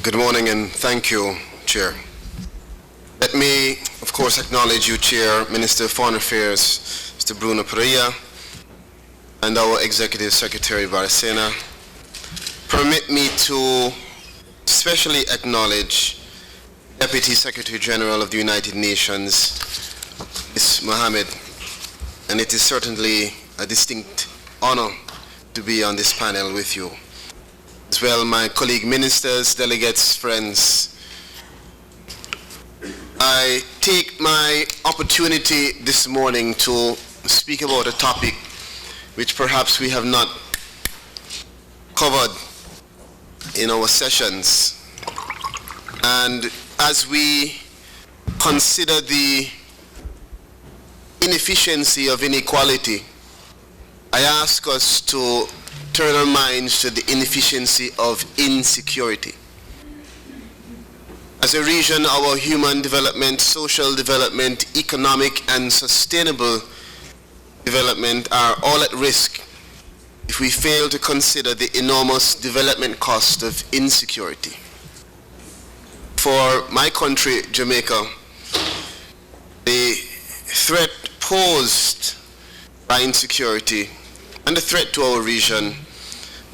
Good morning and thank you, Chair. Let me, of course, acknowledge you, Chair, Minister of Foreign Affairs, Mr. Bruno Pereira, and our Executive Secretary, Baracena. Permit me to especially acknowledge Deputy Secretary General of the United Nations, Ms. Mohammed, and it is certainly a distinct honor to be on this panel with you. As well, my colleague ministers, delegates, friends. I take my opportunity this morning to speak about a topic which perhaps we have not covered in our sessions. And as we consider the inefficiency of inequality, I ask us to turn our minds to the inefficiency of insecurity. As a region, our human development, social development, economic and sustainable development are all at risk if we fail to consider the enormous development cost of insecurity. For my country, Jamaica, the threat posed by insecurity and the threat to our region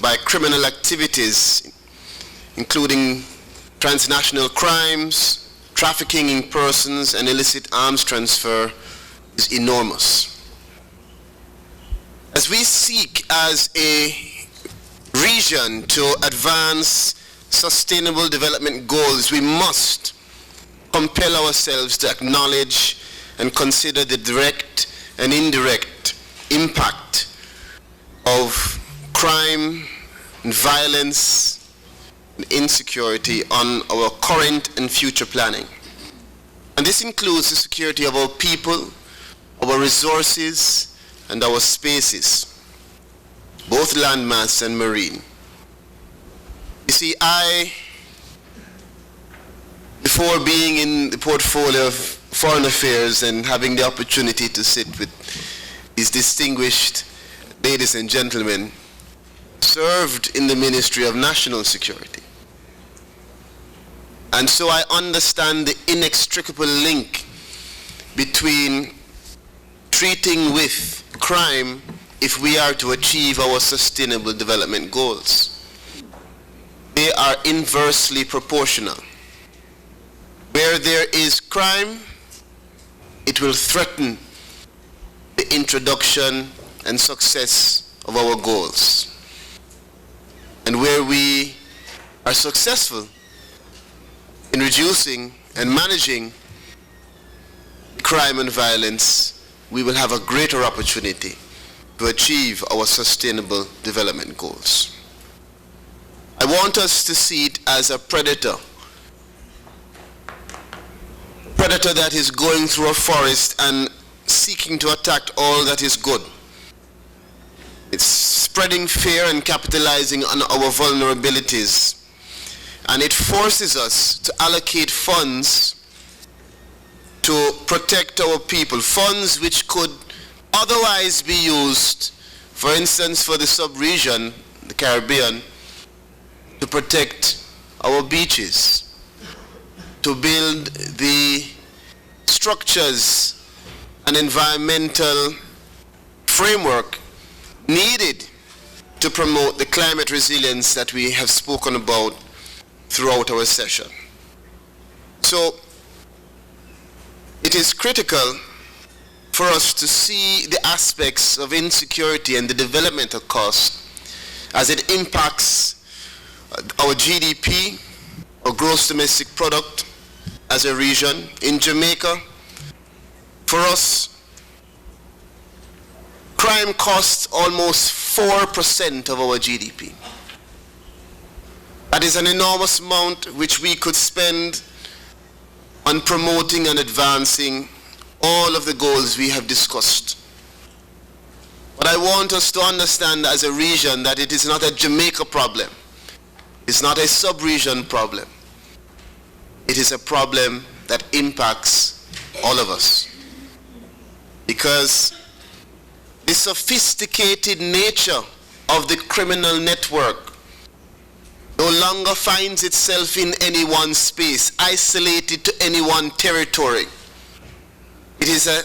by criminal activities, including transnational crimes, trafficking in persons, and illicit arms transfer, is enormous. As we seek as a region to advance sustainable development goals, we must compel ourselves to acknowledge and consider the direct and indirect impact of crime and violence and insecurity on our current and future planning. And this includes the security of our people, our resources, and our spaces, both landmass and marine. You see, before being in the portfolio of foreign affairs and having the opportunity to sit with these distinguished ladies and gentlemen, served in the Ministry of National Security. And so I understand the inextricable link between treating with crime if we are to achieve our sustainable development goals. They are inversely proportional. Where there is crime, it will threaten the introduction and success of our goals. And where we are successful in reducing and managing crime and violence, we will have a greater opportunity to achieve our sustainable development goals. I want us to see it as a predator that is going through a forest and seeking to attack all that is good. It's spreading fear and capitalizing on our vulnerabilities. And it forces us to allocate funds to protect our people, funds which could otherwise be used, for instance, for the sub-region, the Caribbean, to protect our beaches, to build the structures and environmental framework needed to promote the climate resilience that we have spoken about throughout our session. So it is critical for us to see the aspects of insecurity and the developmental cost as it impacts our GDP, our gross domestic product as a region. In Jamaica, for us, crime costs almost 4% of our GDP. That is an enormous amount which we could spend on promoting and advancing all of the goals we have discussed. But I want us to understand as a region that it is not a Jamaica problem. It's not a sub-region problem. It is a problem that impacts all of us. Because the sophisticated nature of the criminal network no longer finds itself in any one space, isolated to any one territory. It is an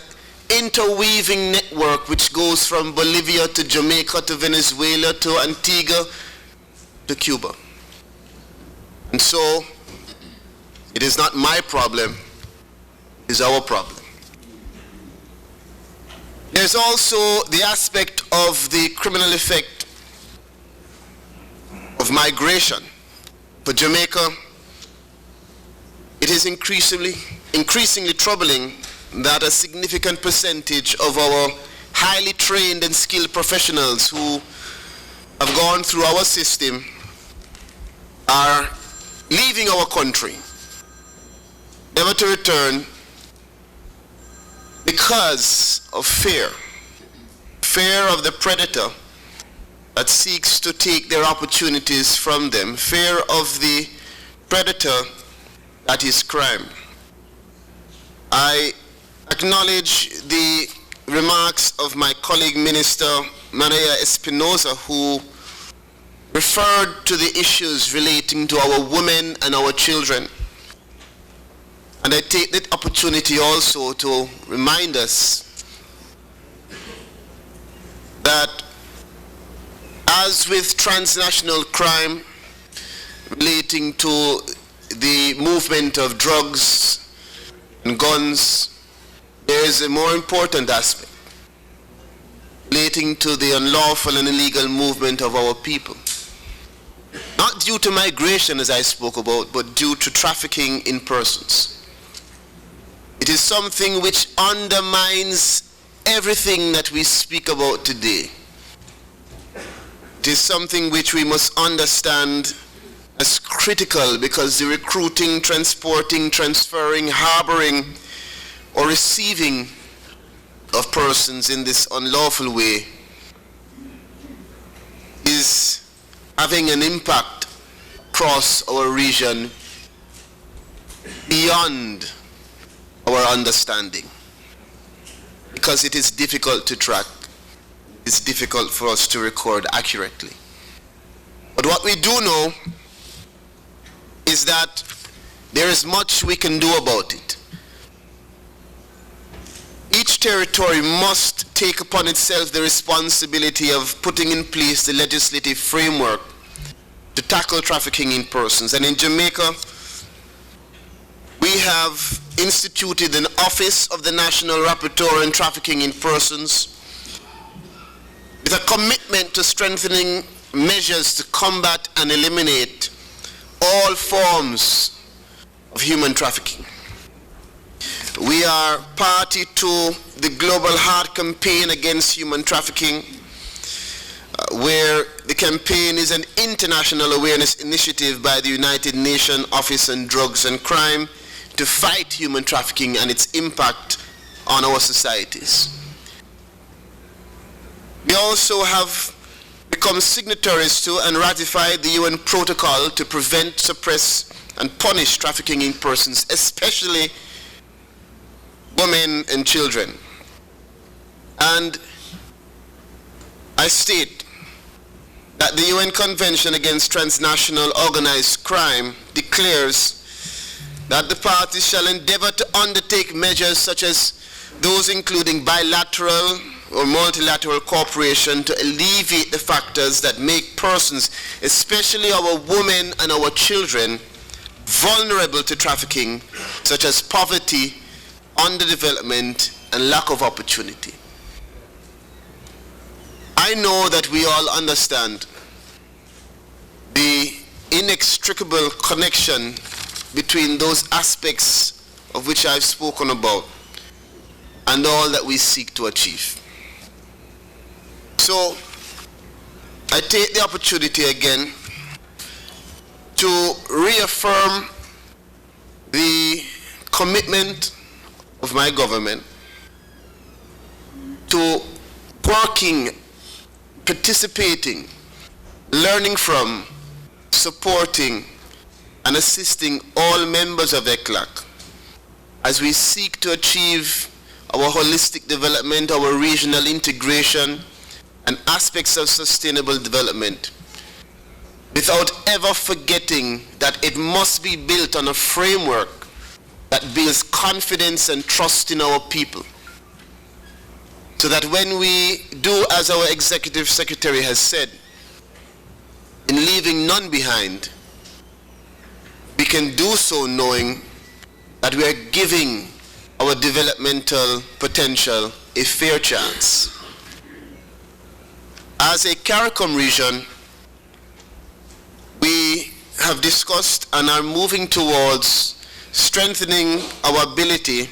interweaving network which goes from Bolivia to Jamaica to Venezuela to Antigua to Cuba. And so, it is not my problem, it is our problem. There's also the aspect of the criminal effect of migration. For Jamaica, it is increasingly troubling that a significant percentage of our highly trained and skilled professionals who have gone through our system are leaving our country, never to return, because of fear of the predator that seeks to take their opportunities from them, fear of the predator that is crime. I acknowledge the remarks of my colleague Minister Maria Espinosa, who referred to the issues relating to our women and our children. And I take that opportunity also to remind us that as with transnational crime relating to the movement of drugs and guns, there is a more important aspect relating to the unlawful and illegal movement of our people. Not due to migration, as I spoke about, but due to trafficking in persons. It is something which undermines everything that we speak about today. It is something which we must understand as critical, because the recruiting, transporting, transferring, harboring, or receiving of persons in this unlawful way is having an impact across our region beyond our understanding, because it is difficult to track. It's difficult for us to record accurately. But what we do know is that there is much we can do about it. Each territory must take upon itself the responsibility of putting in place the legislative framework to tackle trafficking in persons. And in Jamaica, we have instituted an Office of the National Rapporteur on Trafficking in Persons with a commitment to strengthening measures to combat and eliminate all forms of human trafficking. We are party to the Global Heart Campaign against human trafficking, where the campaign is an international awareness initiative by the United Nations Office on Drugs and Crime to fight human trafficking and its impact on our societies. We also have become signatories to and ratified the UN protocol to prevent, suppress, and punish trafficking in persons, especially women and children. And I state that the UN Convention Against Transnational Organized Crime declares that the parties shall endeavor to undertake measures such as those including bilateral or multilateral cooperation to alleviate the factors that make persons, especially our women and our children, vulnerable to trafficking, such as poverty, underdevelopment, and lack of opportunity. I know that we all understand the inextricable connection between those aspects of which I've spoken about and all that we seek to achieve. So, I take the opportunity again to reaffirm the commitment of my government to working, participating, learning from, supporting, and assisting all members of ECLAC as we seek to achieve our holistic development, our regional integration, and aspects of sustainable development. without ever forgetting that it must be built on a framework that builds confidence and trust in our people. So that when we do as our Executive Secretary has said, in leaving none behind, we can do so knowing that we are giving our developmental potential a fair chance. As a CARICOM region, we have discussed and are moving towards strengthening our ability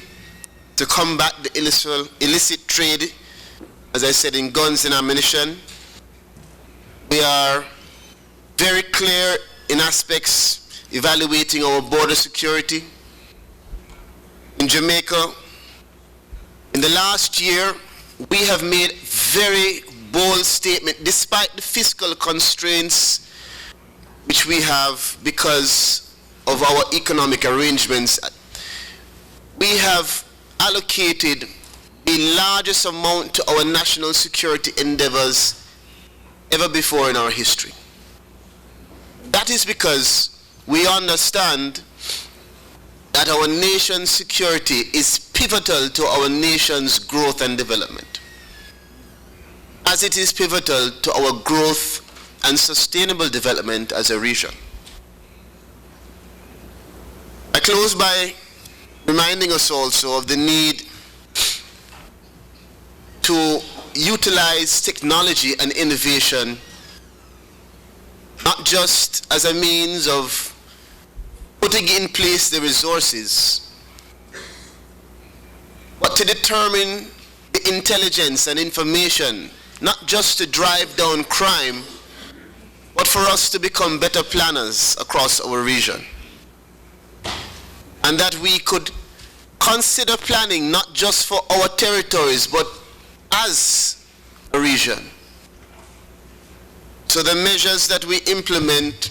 to combat the illicit trade, as I said, in guns and ammunition. We are very clear in aspects evaluating our border security. In Jamaica, in the last year, we have made very bold statement despite the fiscal constraints which we have because of our economic arrangements. We have allocated the largest amount to our national security endeavors ever before in our history. That is because we understand that our nation's security is pivotal to our nation's growth and development, as it is pivotal to our growth and sustainable development as a region. I close by reminding us also of the need to utilize technology and innovation, not just as a means of putting in place the resources, but to determine the intelligence and information, not just to drive down crime, but for us to become better planners across our region. And that we could consider planning not just for our territories, but as a region. So the measures that we implement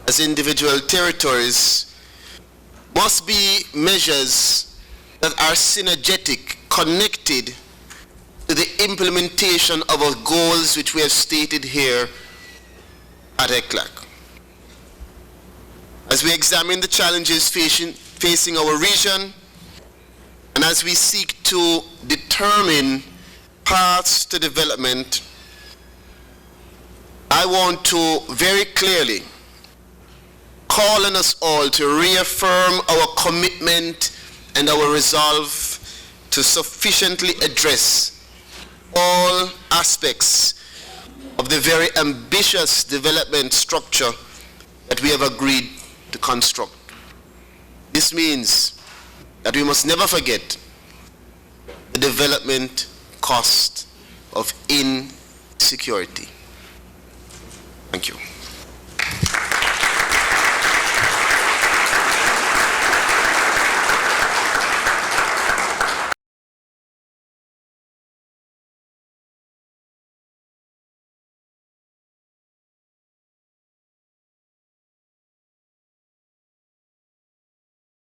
as individual territories must be measures that are synergetic, connected to the implementation of our goals which we have stated here at ECLAC. As we examine the challenges facing our region, and as we seek to determine paths to development, I want to very clearly call on us all to reaffirm our commitment and our resolve to sufficiently address all aspects of the very ambitious development structure that we have agreed to construct. This means that we must never forget the development cost of insecurity. Thank you.